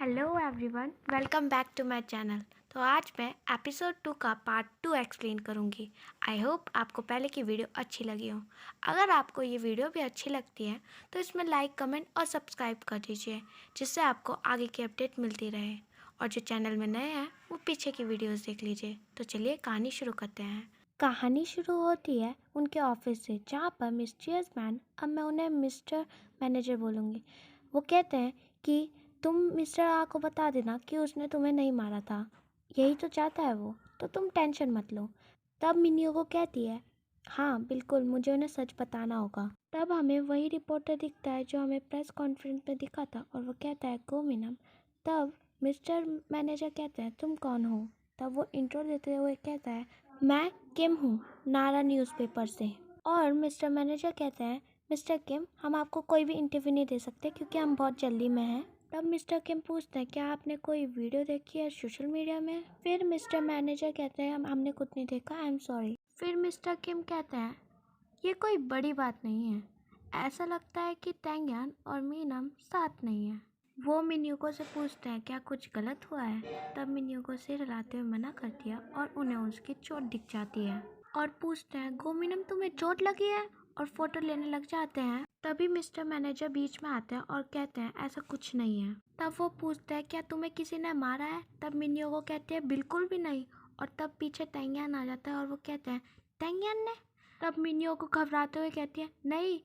Hello everyone, welcome back to my channel. तो आज मैं एपिसोड 2 का पार्ट 2 एक्सप्लेन करूँगी। आई होप आपको पहले की वीडियो अच्छी लगी हो। अगर आपको ये वीडियो भी अच्छी लगती है तो इसमें लाइक, कमेंट और सब्सक्राइब कर दीजिए, जिससे आपको आगे की अपडेट मिलती रहे। और जो चैनल में नए हैं वो पीछे की वीडियोज़ देख लीजिए। तो चलिए कहानी शुरू करते हैं। कहानी शुरू होती है उनके ऑफिस से, जहाँ पर मिस्टीरियस मैन, अब मैं उन्हें मिस्टर मैनेजर बोलूँगी, वो कहते हैं कि तुम मिस्टर आ को बता देना कि उसने तुम्हें नहीं मारा था, यही तो चाहता है वो, तो तुम टेंशन मत लो। तब मिनियो को कहती है, हाँ बिल्कुल, मुझे उन्हें सच बताना होगा। तब हमें वही रिपोर्टर दिखता है जो हमें प्रेस कॉन्फ्रेंस में दिखा था, और वो कहता है गोमिनम। तब मिस्टर मैनेजर कहते हैं तुम कौन हो। तब वो इंट्रो देते हुए कहता है मैं किम हूँ, नारा न्यूज़पेपर से। और मिस्टर मैनेजर कहते हैं मिस्टर किम, हम आपको कोई भी इंटरव्यू नहीं दे सकते क्योंकि हम बहुत जल्दी में हैं। तब मिस्टर किम पूछते हैं क्या आपने कोई वीडियो देखी है सोशल मीडिया में। फिर मिस्टर मैनेजर कहते हैं हमने कुछ नहीं देखा, आई एम सॉरी। फिर मिस्टर किम कहते हैं ये कोई बड़ी बात नहीं है, ऐसा लगता है कि तेंग्यान और मीनम साथ नहीं है। वो मिन्यूको से पूछते हैं क्या कुछ गलत हुआ है। तब मिन्यूको सिर हिलाते हुए मना कर दिया और उन्हें उसकी चोट दिख जाती है और पूछते हैं गोमिनम तुम्हें चोट लगी है, और फोटो लेने लग जाते हैं। तभी मिस्टर मैनेजर बीच में आते हैं और कहते हैं ऐसा कुछ नहीं है। तब वो पूछते हैं क्या तुम्हें किसी ने मारा है। तब मिन्यूको कहते हैं बिल्कुल भी नहीं। और तब पीछे तेंग्यान आ जाता है और वो कहते हैं तेंग्यान ने। तब मिन्यो को घबराते हुए कहती है नहीं,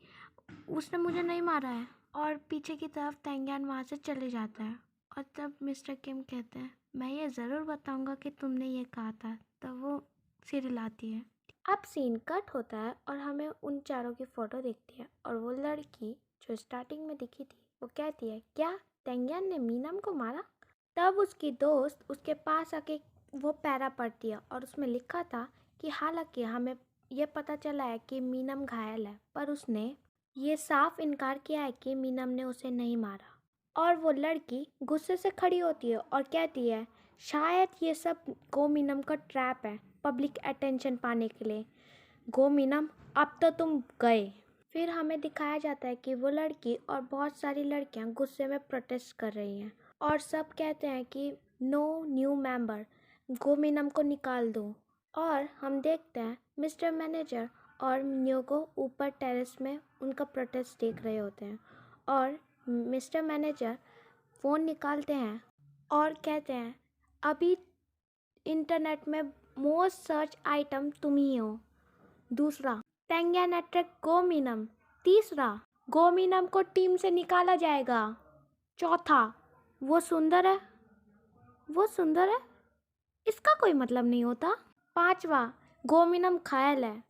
उसने मुझे नहीं मारा है। और पीछे की तरफ तेंग्यान वहाँ से चले जाता है। और तब मिस्टर किम कहते हैं मैं ये ज़रूर बताऊंगा कि तुमने ये कहा था। तब वो सिर हिलाती है। अब सीन कट होता है और हमें उन चारों की फ़ोटो दिखती है, और वो लड़की जो स्टार्टिंग में दिखी थी वो कहती है क्या तेंग्यान ने मीनम को मारा। तब उसकी दोस्त उसके पास आके वो पैरा पढ़ती है और उसमें लिखा था कि हालांकि हमें ये पता चला है कि मीनम घायल है, पर उसने ये साफ इनकार किया है कि मीनम ने उसे नहीं मारा। और वो लड़की गुस्से से खड़ी होती है और कहती है शायद ये सब गोमीनम का ट्रैप है, पब्लिक अटेंशन पाने के लिए। गोमीनम अब तो तुम गए। फिर हमें दिखाया जाता है कि वो लड़की और बहुत सारी लड़कियां गुस्से में प्रोटेस्ट कर रही हैं और सब कहते हैं कि नो न्यू मेंबर, गोमीनम को निकाल दो। और हम देखते हैं मिस्टर मैनेजर और न्योगो ऊपर टेरेस में उनका प्रोटेस्ट देख रहे होते हैं, और मिस्टर मैनेजर फ़ोन निकालते हैं और कहते हैं अभी इंटरनेट में मोस्ट सर्च आइटम तुम ही हो। दूसरा, तेंग्यान अट्रैक्ट गोमीनम। तीसरा, गोमीनम को टीम से निकाला जाएगा। चौथा, वो सुंदर है, वो सुंदर है, इसका कोई मतलब नहीं होता। पांचवा, गोमीनम घायल है।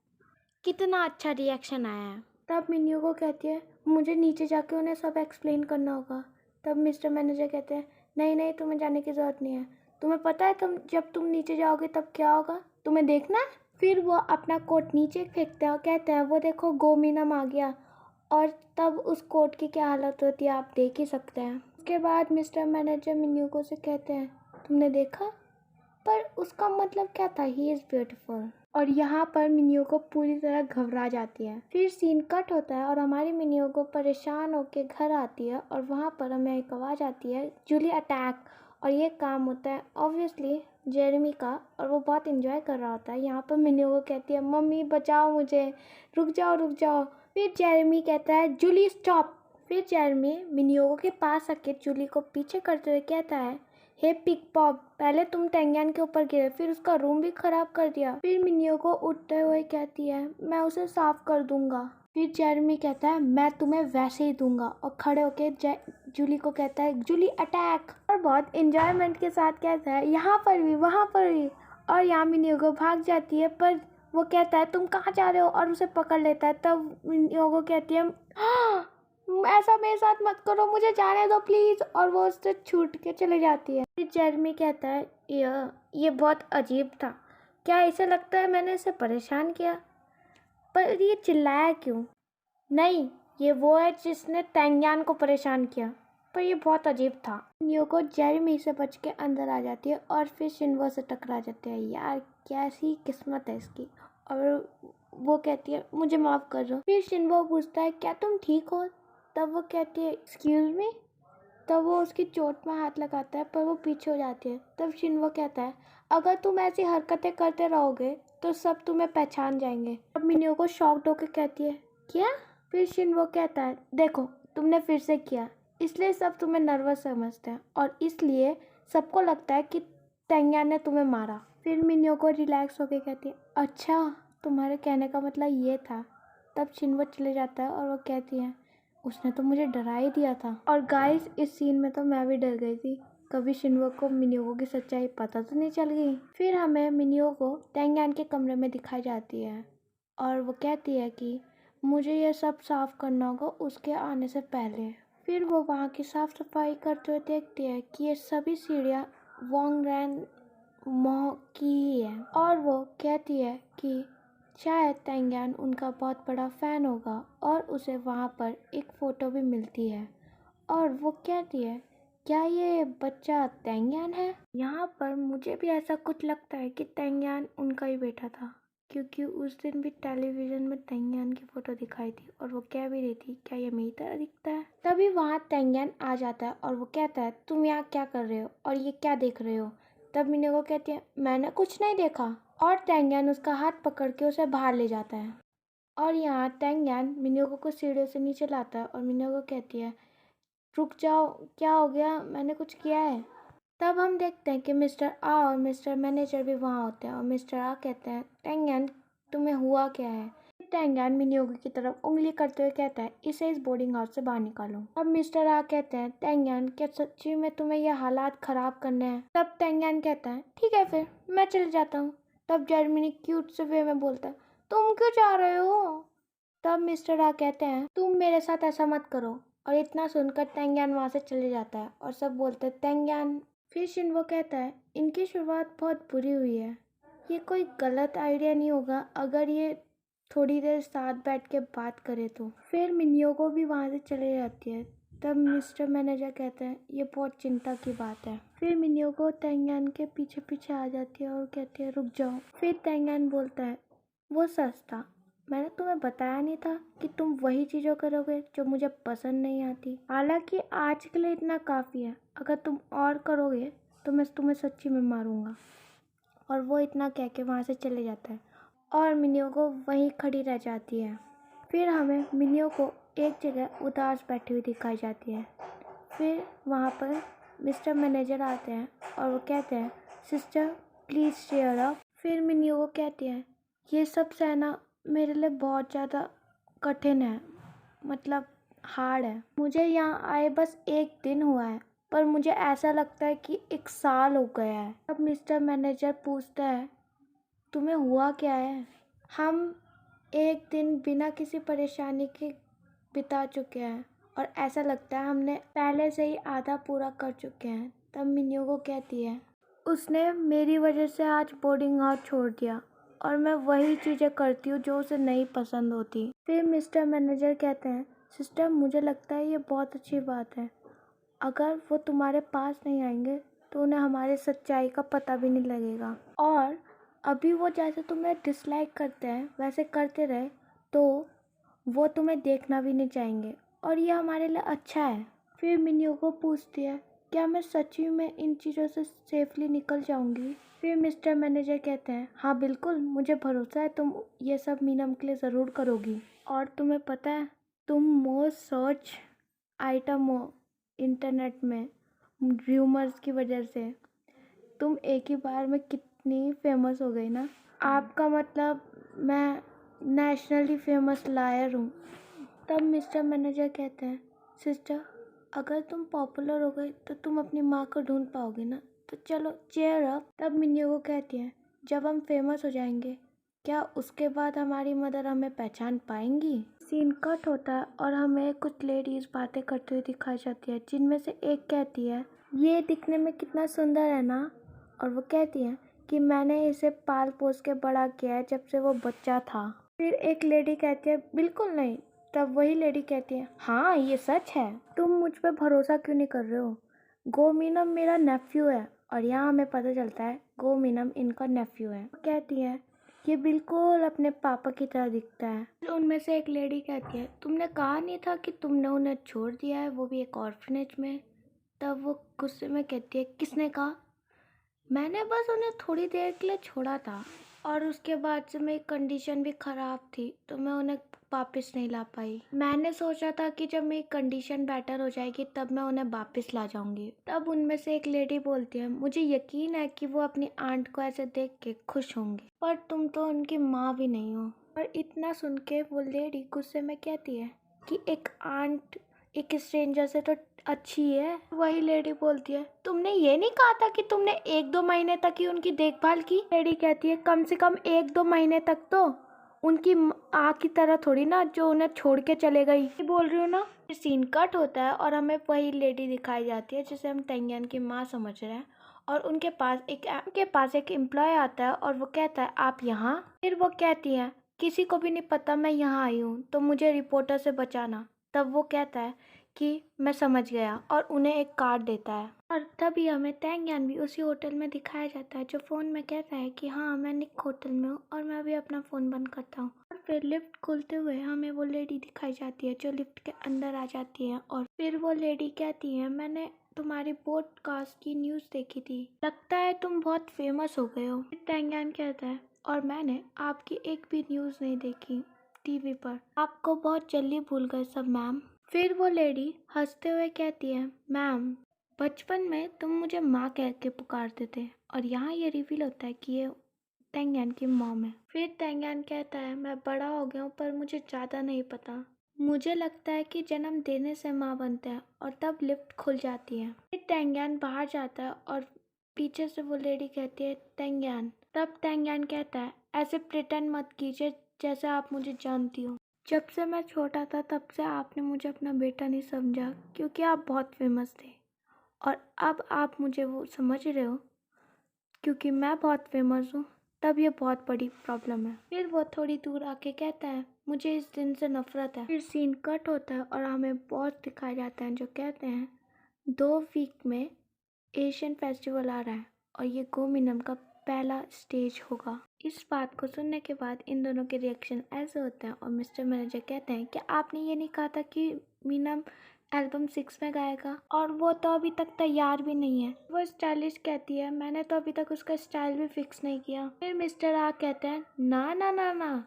कितना अच्छा रिएक्शन आया है। तब मिन्यू को कहती है मुझे नीचे जाके उन्हें सब एक्सप्लेन करना होगा। तब मिस्टर मैनेजर कहते हैं नहीं नहीं, तुम्हें जाने की ज़रूरत नहीं है। तुम्हें पता है जब तुम नीचे जाओगे तब क्या होगा, तुम्हें देखना है। फिर वो अपना कोट नीचे फेंकते हैं और कहते हैं वो देखो गोमीनम आ गया। और तब उस कोट की क्या हालत होती है आप देख ही सकते हैं। उसके बाद मिस्टर मैनेजर मिन्यूको से कहते हैं तुमने देखा, पर उसका मतलब क्या था, ही इज़ ब्यूटीफुल। और यहाँ पर मिन्यूको पूरी तरह घबरा जाती है। फिर सीन कट होता है और हमारी मिन्यूको परेशान होकर घर आती है, और वहाँ पर हमें एक आवाज़ आती है जूली अटैक। और ये काम होता है ऑब्वियसली जेरेमी का, और वो बहुत इंजॉय कर रहा होता है। यहाँ पर मिन्यूको कहती है मम्मी बचाओ मुझे, रुक जाओ रुक जाओ। फिर जेरेमी कहता है जूली स्टॉप। फिर जेरेमी मिन्यूको के पास आके जूली को पीछे करते हुए कहता है हे पिक पॉप, पहले तुम टेंग्यान के ऊपर गिरे, फिर उसका रूम भी खराब कर दिया। फिर मिन्यो को उठते हुए कहती है मैं उसे साफ कर दूंगा। फिर जेरेमी कहता है मैं तुम्हें वैसे ही दूंगा, और खड़े होके जूली को कहता है जूली अटैक, और बहुत इंजॉयमेंट के साथ कहता है यहाँ पर भी वहाँ पर भी। और यहाँ मिन्यो को भाग जाती है, पर वो कहता है तुम कहाँ जा रहे हो, और उसे पकड़ लेता है। तब मिन्यो को कहती है ऐसा मेरे साथ मत करो, मुझे जाने दो प्लीज़, और वो उससे छूट के चले जाती है। फिर जेरेमी कहता है ये बहुत अजीब था, क्या इसे लगता है मैंने इसे परेशान किया, पर ये चिल्लाया क्यों। नहीं, ये वो है जिसने तेंग्यान को परेशान किया, पर ये बहुत अजीब था। न्यूको जेरेमी से बच के अंदर आ जाती है और फिर शिनवो से टकरा जाते हैं। यार कैसी किस्मत है इसकी। और वो कहती है मुझे माफ़ कर दो। फिर शिनवो पूछता है क्या तुम ठीक हो। तब वो कहती है एक्सक्यूज़ मी। तब वो उसकी चोट में हाथ लगाता है पर वो पीछे हो जाती है। तब शिनवो कहता है अगर तुम ऐसी हरकतें करते रहोगे तो सब तुम्हें पहचान जाएंगे। तब मिन्यो को शॉक्ड होकर कहती है क्या? फिर शिनवो कहता है देखो तुमने फिर से किया, इसलिए सब तुम्हें नर्वस समझते हैं और इसलिए सबको लगता है कि तेंग्यान ने तुम्हें मारा। फिर मिन्यो को रिलैक्स होकर कहती है अच्छा तुम्हारे कहने का मतलब ये था। तब शिनवो चले जाता है और वो कहती है उसने तो मुझे डरा ही दिया था। और गाइस इस सीन में तो मैं भी डर गई थी, कभी शिनवो को मिन्यो की सच्चाई पता तो नहीं चल गई। फिर हमें मिन्यो को तेंग्यान के कमरे में दिखाई जाती है और वो कहती है कि मुझे ये सब साफ करना होगा उसके आने से पहले। फिर वो वहाँ की साफ सफाई करते हुए देखती है कि ये सभी सीढ़ियाँ वोंग रैन मोह की ही है और वो कहती है कि शायद तेंग्यान उनका बहुत बड़ा फ़ैन होगा और उसे वहाँ पर एक फ़ोटो भी मिलती है और वो कहती है क्या ये बच्चा तेंग्यान है? यहाँ पर मुझे भी ऐसा कुछ लगता है कि तेंग्यान उनका ही बेटा था, क्योंकि उस दिन भी टेलीविज़न में तेंग्यान की फ़ोटो दिखाई थी और वो कह भी रही थी क्या ये मेरी तरह दिखता है। तभी वहाँ तेंग्यान आ जाता है और वो कहता है तुम यहाँ क्या कर रहे हो और ये क्या देख रहे हो? तब मिन्यो को कहती है मैंने कुछ नहीं देखा और तेंग्यान उसका हाथ पकड़ के उसे बाहर ले जाता है। और यहाँ तेंग्यान मिन्यो को कुछ सीढ़ियों से नीचे लाता है और मिन्यो को कहती है रुक जाओ क्या हो गया, मैंने कुछ किया है? तब हम देखते हैं कि मिस्टर आ और मिस्टर मैनेजर भी वहाँ होते हैं और मिस्टर आ कहते हैं तेंग्यान तुम्हें हुआ क्या है? तेंग्यान मिन्योगी की तरफ उंगली करते हुए कहता है इसे इस बोर्डिंग हाउस से बाहर निकालो। अब मिस्टर आ कहते हैं तेंग्यान क्या सच्ची में तुम्हें यह हालात खराब करने हैं? तब तेंग्यान कहता है ठीक है फिर मैं चले जाता हूँ। तब जर्मनी क्यूट से वे में बोलता है तुम क्यों जा रहे हो? तब मिस्टर आ कहते हैं तुम मेरे साथ ऐसा मत करो और इतना सुनकर तेंग्यान वहाँ से चले जाता है और सब बोलते हैं तेंग्यान। फिर शिनवो कहता है इनकी शुरुआत बहुत बुरी हुई है, ये कोई गलत आइडिया नहीं होगा अगर ये थोड़ी देर साथ बैठ के बात करे तो। फिर मिन्यो को भी वहाँ से चले जाती है। तब मिस्टर मैनेजर कहते हैं ये बहुत चिंता की बात है। फिर मिन्यो को तेंग्यान के पीछे पीछे आ जाती है और कहती है रुक जाओ। फिर तेंग्यान बोलता है वो सच था, मैंने तुम्हें बताया नहीं था कि तुम वही चीज़ों करोगे जो मुझे पसंद नहीं आती। हालांकि आज के लिए इतना काफ़ी है, अगर तुम और करोगे तो मैं तुम्हें सच्ची में मारूंगा। और वो इतना कह के वहाँ से चले जाता है और मिन्यो को वहीं खड़ी रह जाती है। फिर हमें मिन्यो को एक जगह उदास बैठी हुई दिखाई जाती है। फिर वहाँ पर मिस्टर मैनेजर आते हैं और वो कहते हैं सिस्टर प्लीज़ चीयर अप। फिर मिन्यो को कहती है ये सब सहना मेरे लिए बहुत ज़्यादा कठिन है, मतलब हार्ड है। मुझे यहाँ आए बस एक दिन हुआ है पर मुझे ऐसा लगता है कि 1 साल हो गया है। अब मिस्टर मैनेजर पूछता है तुम्हें हुआ क्या है? हम एक दिन बिना किसी परेशानी के बिता चुके हैं और ऐसा लगता है हमने पहले से ही आधा पूरा कर चुके हैं। तब मिन्यो को कहती है उसने मेरी वजह से आज बोर्डिंग हाउस छोड़ दिया और मैं वही चीज़ें करती हूँ जो उसे नहीं पसंद होती। फिर मिस्टर मैनेजर कहते हैं सिस्टर मुझे लगता है ये बहुत अच्छी बात है, अगर वो तुम्हारे पास नहीं आएंगे तो उन्हें हमारी सच्चाई का पता भी नहीं लगेगा और अभी वो जैसे तुम्हें डिसलाइक करते हैं वैसे करते रहे तो वो तुम्हें देखना भी नहीं चाहेंगे और ये हमारे लिए अच्छा है। फिर मिन्यो को पूछती है क्या मैं सच्ची में इन चीज़ों से सेफली निकल जाऊंगी? फिर मिस्टर मैनेजर कहते हैं हाँ बिल्कुल, मुझे भरोसा है तुम ये सब मीनम के लिए ज़रूर करोगी। और तुम्हें पता है तुम मोस्ट सर्च आइटम हो इंटरनेट में र्यूमर्स की वजह से, तुम एक ही बार में कितनी फेमस हो गई ना। आपका मतलब मैं नेशनली फेमस लायर हूँ। तब मिस्टर मैनेजर कहते हैं सिस्टर अगर तुम पॉपुलर हो गए तो तुम अपनी माँ को ढूंढ पाओगे ना, तो चलो चेयर अप। तब मिन्यो को कहती है जब हम फेमस हो जाएंगे क्या उसके बाद हमारी मदर हमें पहचान पाएंगी? सीन कट होता है और हमें कुछ लेडीज़ बातें करते हुए दिखाई जाती है जिनमें से एक कहती है ये दिखने में कितना सुंदर है ना, और वो कहती है कि मैंने इसे पाल पोस के बड़ा किया है जब से वो बच्चा था। फिर एक लेडी कहती है बिल्कुल नहीं। तब वही लेडी कहती है हाँ ये सच है, तुम मुझ पर भरोसा क्यों नहीं कर रहे हो? गो मीनम मेरा नेफ्यू है। और यहाँ हमें पता चलता है गो मीनम इनका नेफ्यू है। कहती है ये बिल्कुल अपने पापा की तरह दिखता है। फिर उनमें से एक लेडी कहती है तुमने कहा नहीं था कि तुमने उन्हें छोड़ दिया है, वो भी एक ऑर्फनेज में? तब वो गुस्से में कहती है, किसने कहा? मैंने बस उन्हें थोड़ी देर के लिए छोड़ा था और उसके बाद से मेरी कंडीशन भी ख़राब थी तो मैं उन्हें वापस नहीं ला पाई। मैंने सोचा था कि जब मेरी कंडीशन बेटर हो जाएगी तब मैं उन्हें वापस ला जाऊंगी। तब उनमें से एक लेडी बोलती है, मुझे यकीन है कि वो अपनी आंट को ऐसे देख के खुश होंगी, पर तुम तो उनकी माँ भी नहीं हो। और इतना सुन के वो लेडी गुस्से में कहती है कि एक आंट एक स्ट्रेंजर से तो अच्छी है। वही लेडी बोलती है, तुमने ये नहीं कहा था कि तुमने 1-2 महीने तक ही उनकी देखभाल की? लेडी कहती है, कम से कम 1-2 महीने तक तो उनकी माँ की तरह थोड़ी ना जो उन्हें छोड़ के चले गई। ये बोल रही हूँ ना। सीन कट होता है और हमें वही लेडी दिखाई जाती है जिसे हम तेंगियान की माँ समझ रहे हैं और उनके पास एक एम्प्लॉय आता है और वो कहता है, आप यहाँ? फिर वो कहती है, किसी को भी नहीं पता मैं यहाँ आई हूँ तो मुझे रिपोर्टर से बचाना। तब वो कहता है कि मैं समझ गया और उन्हें एक कार्ड देता है। और तभी हमें तेंगियान भी उसी होटल में दिखाया जाता है जो फ़ोन में कहता है कि हाँ मैं निक होटल में हूँ और मैं अभी अपना फ़ोन बंद करता हूँ। और फिर लिफ्ट खुलते हुए हमें वो लेडी दिखाई जाती है जो लिफ्ट के अंदर आ जाती है और फिर वो लेडी कहती है, मैंने तुम्हारी पॉडकास्ट की न्यूज़ देखी थी, लगता है तुम बहुत फेमस हो गए हो। तेंगियान कहता है, और मैंने आपकी एक भी न्यूज़ नहीं देखी टीवी पर, आपको बहुत जल्दी भूल गए सब मैम। फिर वो लेडी हंसते हुए कहती है, मैम बचपन में तुम मुझे माँ कह के पुकारते थे। और यहाँ ये रिवील होता है कि ये तेंगियान की मॉम है। फिर तेंगियान कहता है, मैं बड़ा हो गया हूँ पर मुझे ज़्यादा नहीं पता, मुझे लगता है कि जन्म देने से माँ बनते हैं। और तब लिफ्ट खुल जाती है। फिर तेंगियान बाहर जाता है और पीछे से वो लेडी कहती है, तेंगियान। तब तेंगियान कहता है, ऐसे प्रिटेंड मत कीजिए जैसे आप मुझे जानती हो। जब से मैं छोटा था तब से आपने मुझे अपना बेटा नहीं समझा क्योंकि आप बहुत फेमस थे, और अब आप मुझे वो समझ रहे हो क्योंकि मैं बहुत फेमस हूँ। तब ये बहुत बड़ी प्रॉब्लम है। फिर वो थोड़ी दूर आके कहता है, मुझे इस दिन से नफरत है। फिर सीन कट होता है और हमें बॉस दिखाया जाता है जो कहते हैं, 2 वीक में एशियन फेस्टिवल आ रहा है और ये गोमिनम का पहला स्टेज होगा। इस बात को सुनने के बाद इन दोनों के रिएक्शन ऐसे होते हैं और मिस्टर मैनेजर कहते हैं कि आपने ये नहीं कहा था कि मीनम एल्बम 6 में गाएगा, और वो तो अभी तक तैयार भी नहीं है। वो स्टाइलिश कहती है, मैंने तो अभी तक उसका स्टाइल भी फिक्स नहीं किया। फिर मिस्टर आ कहते हैं, ना ना ना ना,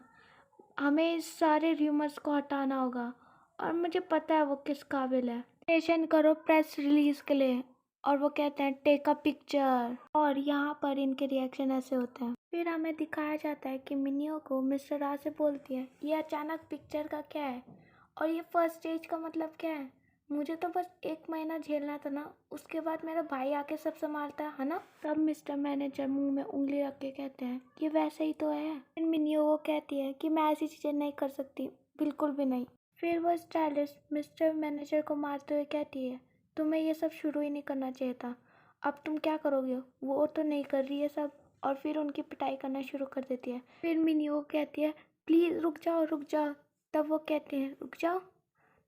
हमें इस सारे र्यूमर्स को हटाना होगा और मुझे पता है वो किस काबिल है। पेशन करो प्रेस रिलीज के लिए। और वो कहते हैं, टेक अ पिक्चर। और यहाँ पर इनके रिएक्शन ऐसे होते हैं। फिर हमें दिखाया जाता है कि मिनियो को मिस्टर आ से बोलती है, ये अचानक पिक्चर का क्या है और ये फर्स्ट स्टेज का मतलब क्या है? मुझे तो बस 1 महीना झेलना था ना, उसके बाद मेरा भाई आके सब संभालता है ना। तब मिस्टर मैनेजर मुंह में उंगली रख के कहते हैं, ये वैसे ही तो है। फिर मिनियो वो कहती है कि मैं ऐसी चीज़ें नहीं कर सकती, बिल्कुल भी नहीं। फिर वो स्टाइलिश मिस्टर मैनेजर को मारते हुए कहती है, तुम्हें ये सब शुरू ही नहीं करना चाहिए था, अब तुम क्या करोगे? वो तो नहीं कर रही है सब। और फिर उनकी पिटाई करना शुरू कर देती है। फिर मिनियो कहती है, प्लीज़ रुक जाओ रुक जाओ। तब वो कहते हैं, रुक जाओ,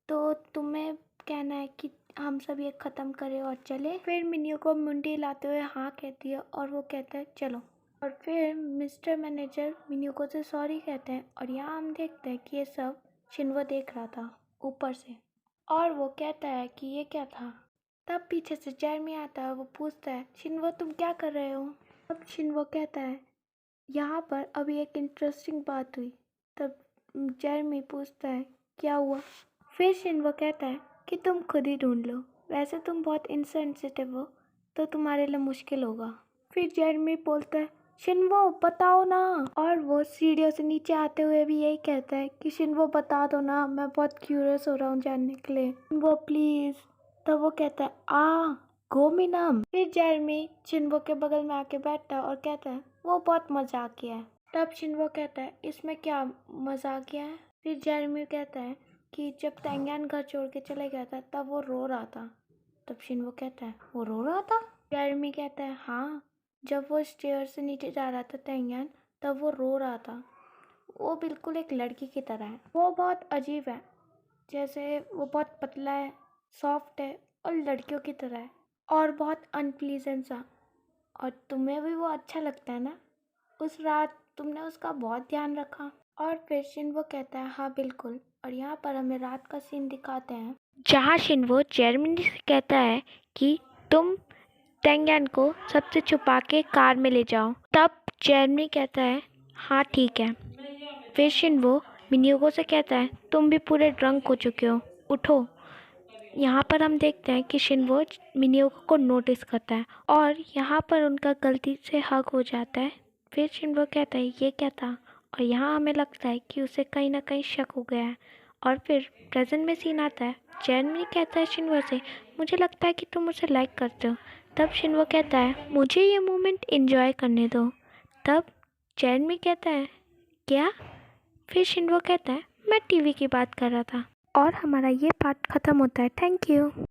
तो तुम्हें कहना है कि हम सब ये ख़त्म करें और चले? फिर मिनियो को मुंडी हिलाते हुए हाँ कहती है और वो कहता है, चलो। और फिर मिस्टर मैनेजर मिनियो को से सॉरी कहते हैं और यहाँ हम देखते हैं कि ये सब शिनवो देख रहा था ऊपर से, और वो कहता है कि ये क्या था। तब पीछे से जेरमी आता है, वो पूछता है, शिनवो तुम क्या कर रहे हो? तब शिनवो कहता है, यहाँ पर अभी एक इंटरेस्टिंग बात हुई। तब जेरमी पूछता है, क्या हुआ? फिर शिनवो कहता है कि तुम खुद ही ढूंढ लो, वैसे तुम बहुत इनसेंसिटिव हो तो तुम्हारे लिए मुश्किल होगा। फिर जेरमी बोलता है, शिनवो बताओ ना। और वो सीढ़ियों से नीचे आते हुए भी यही कहता है कि शिनवो बता दो ना, मैं बहुत क्यूरियस हो रहा हूँ जानने के लिए, वो प्लीज़। तब वो कहता है, गोमिनम। फिर जेरमी शिनवो के बगल में आके बैठता है और कहता है, वो बहुत मजाकिया है। तब शिनवो कहता है, इसमें क्या मजाकिया है? फिर जेरमी कहता है कि जब तेंगियान घर छोड़ के चले गया था तब वो रो रहा था। तब शिनवो कहता है, वो रो रहा था? जेरमी कहता है, हाँ, जब वो स्टेयर से नीचे जा रहा था तेंगियान, तब वो रो रहा था। वो बिल्कुल एक लड़की की तरह है, वो बहुत अजीब है, जैसे वो बहुत पतला है, सॉफ्ट है और लड़कियों की तरह है और बहुत अनप्लीजेंट सा। और तुम्हें भी वो अच्छा लगता है ना? उस रात तुमने उसका बहुत ध्यान रखा। और फिर शिनवो कहता है, हाँ बिल्कुल। और यहाँ पर हमें रात का सीन दिखाते हैं जहाँ शिनवो जेरमी से कहता है कि तुम टेंगन को सबसे छुपा के कार में ले जाओ। तब जेरमी कहता है हाँ ठीक है। फिर शिनवो मिन्योको से कहता है तुम भी पूरे ड्रंक हो चुके हो, उठो। यहाँ पर हम देखते हैं कि शिनवो मिन्योको को नोटिस करता है और यहाँ पर उनका गलती से हग हो जाता है। फिर शिनवो कहता है ये क्या था, और यहाँ हमें लगता है कि उसे कहीं ना कहीं शक हो गया है। और फिर प्रेजेंट में सीन आता है। जेरमी कहता है शिनवो से मुझे लगता है कि तुम उसे लाइक करते हो। तब शिनवो कहता है मुझे ये मोमेंट एंजॉय करने दो। तब जेरमी कहता है क्या? फिर शिनवो कहता है मैं टीवी की बात कर रहा था। और हमारा ये पार्ट ख़त्म होता है। Thank you.